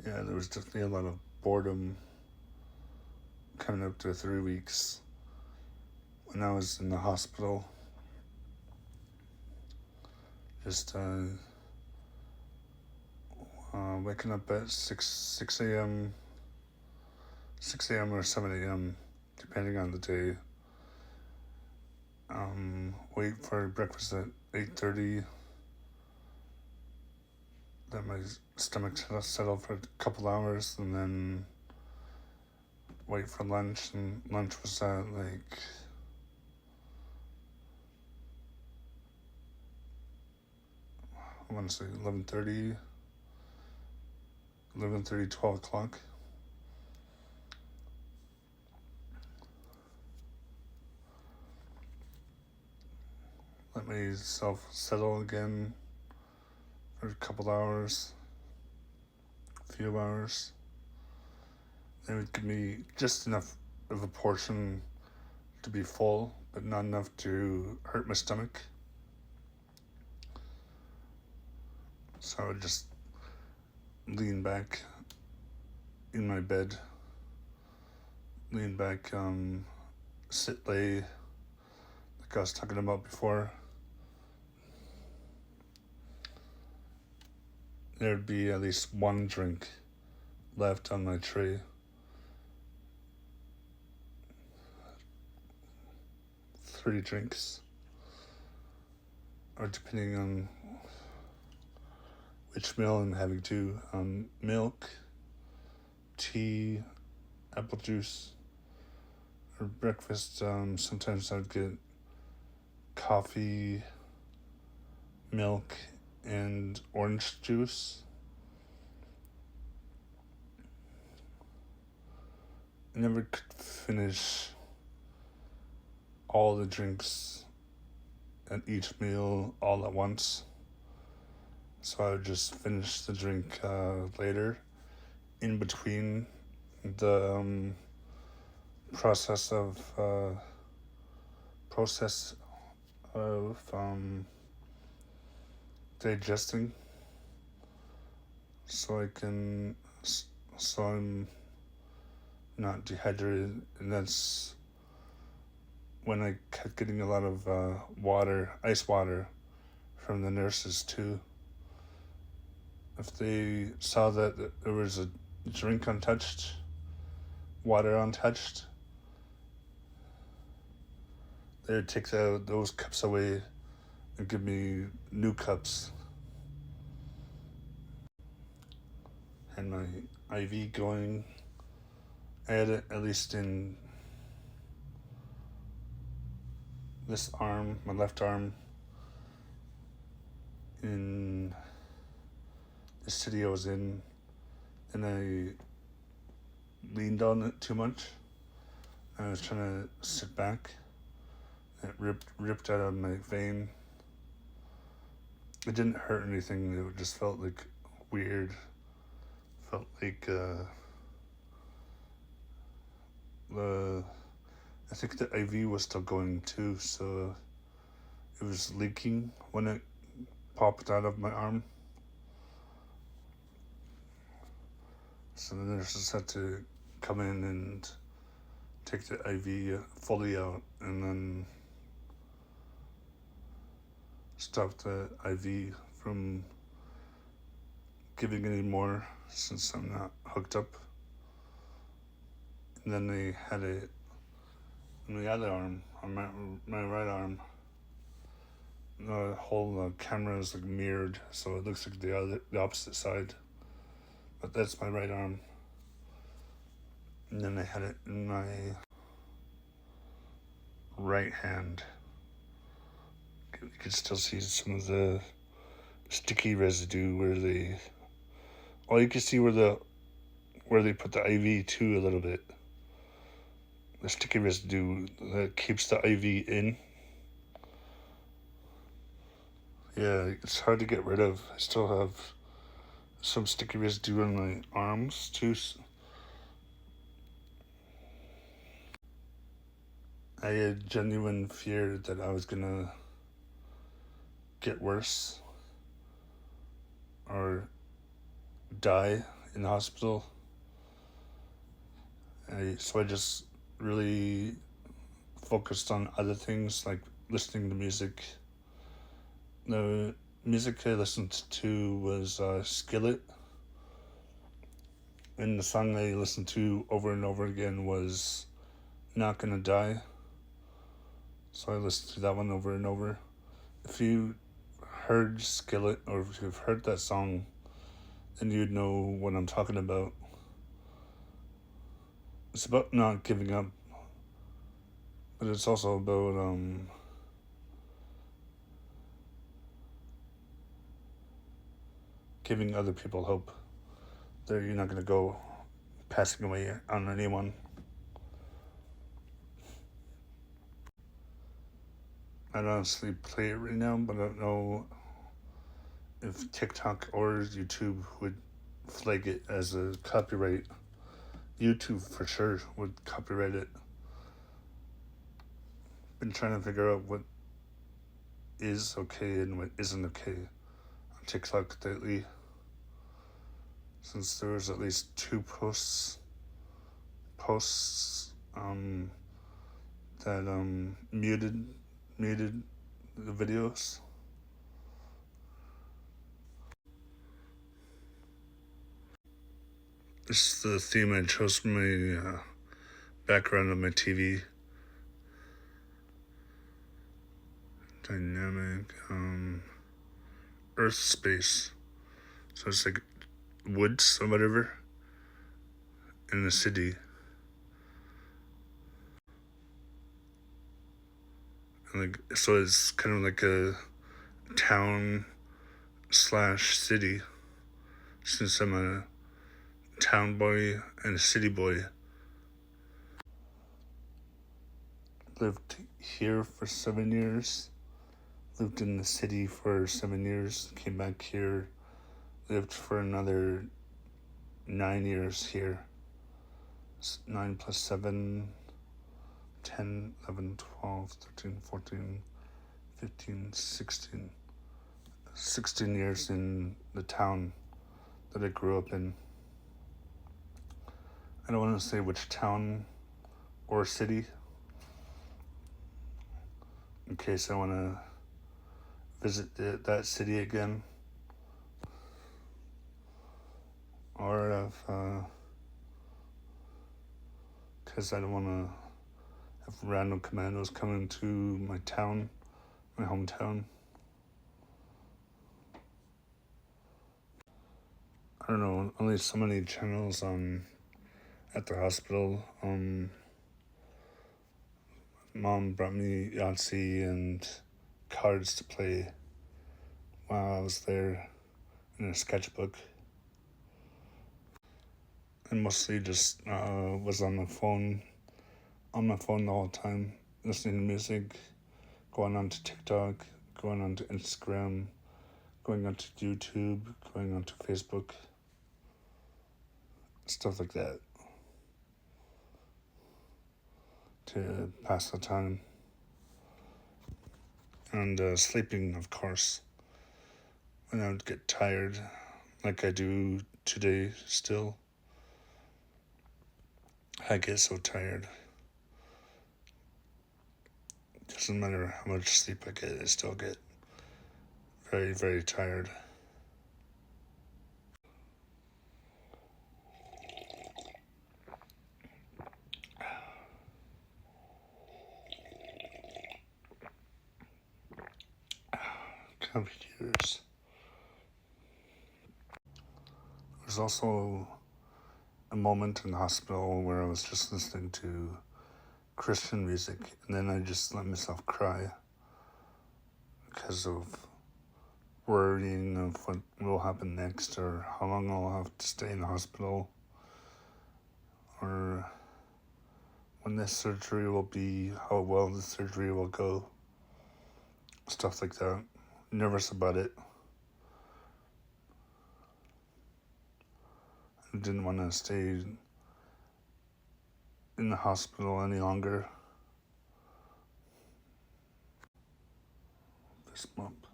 Yeah, there was definitely a lot of boredom coming up to 3 weeks when I was in the hospital. Just waking up at 6 a.m., 6 a.m. or 7 a.m., depending on the day. Wait for breakfast at 8:30. Let my stomach settle for a couple hours, and then wait for lunch. And lunch was at like I want to say 11:30, 12 o'clock. Let myself settle again for a couple hours, a few hours. They would give me just enough of a portion to be full, but not enough to hurt my stomach. So I would just lean back in my bed, lean back, sit, lay, like I was talking about before. There'd be at least one drink left on my tray. 3 drinks, or depending on which meal I'm having too. Milk, tea, apple juice. For breakfast, sometimes I'd get coffee, milk, and orange juice. I never could finish all the drinks at each meal all at once. So I would just finish the drink later, in between the process of digesting, so I'm not dehydrated. And that's when I kept getting a lot of ice water from the nurses too. If they saw that there was a drink untouched, water untouched, they would take those cups away and give me new cups. And my IV going, I had it at least in this arm, my left arm, in the city I was in, and I leaned on it too much. I was trying to sit back. It ripped out of my vein. It didn't hurt anything. It just felt like weird. Felt like I think the IV was still going too, so it was leaking when it popped out of my arm. So the nurses had to come in and take the IV fully out and then stop the IV from giving any more, since I'm not hooked up. And then they had it on the other arm, on my right arm. The whole camera is like mirrored, so it looks like the opposite side. But that's my right arm. And then I had it in my right hand. You could still see some of the sticky residue you can see where they put the IV too a little bit. The sticky residue that keeps the IV in. Yeah, it's hard to get rid of. I still have some sticky residue on my arms too. I had genuine fear that I was gonna get worse or die in the hospital. So I just really focused on other things, like listening to music. The music I listened to was Skillet, and the song I listened to over and over again was Not Gonna Die. So I listened to that one over and over. If you heard Skillet, or if you've heard that song, then you'd know what I'm talking about. It's about not giving up, but it's also about giving other people hope that you're not going to go passing away on anyone. I'd honestly play it right now, but I don't know if TikTok or YouTube would flag it as a copyright. YouTube for sure would copyright it. Been trying to figure out what is okay and what isn't okay on TikTok lately, since there was at least 2 posts that muted the videos. This is the theme I chose for my background on my TV. Dynamic Earth space. So it's like woods or whatever in the city. And like, so it's kind of like a town / city, since I'm a town boy and a city boy. Lived here for 7 years. Lived in the city for 7 years. Came back here. Lived for another 9 years here. 9 plus 7, 10, 11, 12, 13, 14, 15, 16. 16 years in the town that I grew up in. I don't want to say which town or city, in case I want to visit that city again. Or if, because I don't want to have random commandos coming to my town, my hometown. I don't know, only so many channels at the hospital. Mom brought me Yahtzee and cards to play while I was there in a sketchbook. And mostly just was on my phone the whole time, listening to music, going on to TikTok, going on to Instagram, going on to YouTube, going on to Facebook, stuff like that, to pass the time. And sleeping, of course, when I would get tired, like I do today still. I get so tired. Doesn't matter how much sleep I get, I still get very, very tired. Computers. There's also a moment in the hospital where I was just listening to Christian music, and then I just let myself cry because of worrying of what will happen next, or how long I'll have to stay in the hospital, or when this surgery will be, how well the surgery will go, stuff like that. Nervous about it. I didn't want to stay in the hospital any longer. Fist bump.